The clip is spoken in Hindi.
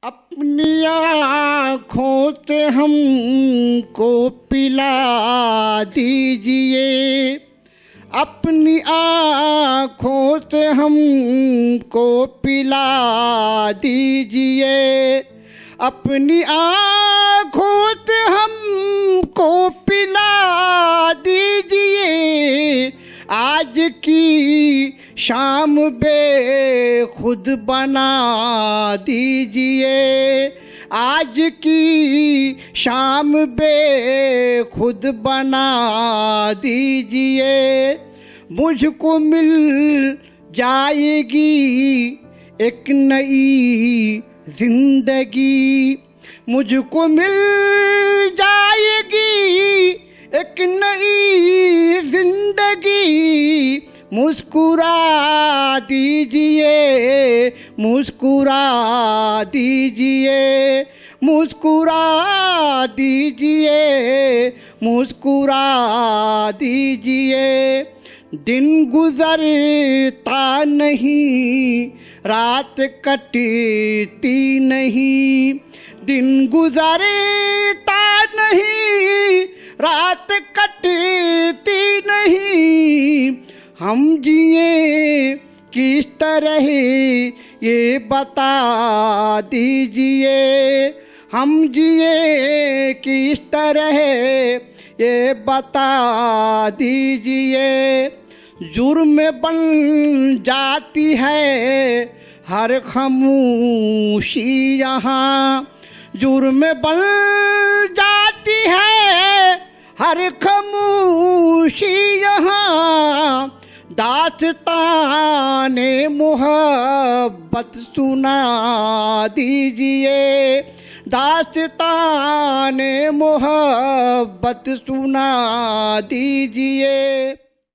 अपनी आँखों से हमको पिला दीजिए, अपनी आँखों से हमको पिला दीजिए, अपनी आँखों से हमको पिला दीजिए। आज की शाम बेखुद बना दीजिए, आज की शाम बेखुद बना दीजिए। मुझको मिल जाएगी एक नई जिंदगी, मुझको मिल जाएगी एक नई जिंदगी। मुस्कुरा दीजिए, मुस्कुरा दीजिए, मुस्कुरा दीजिए, मुस्कुरा दीजिए। दिन गुजरता नहीं, रात कटती नहीं, दिन गुजरता नहीं, रात कटती नहीं। हम जिए किस तरह ये बता दीजिए, हम जिए किस तरह ये बता दीजिए। जुर्म बन जाती है हर खामोशी यहाँ, जुर्म बन जाती है हर खामोशी यहाँ। दास्ताने मोहब्बत सुना दीजिए, दास्ताने मोहब्बत सुना दीजिए।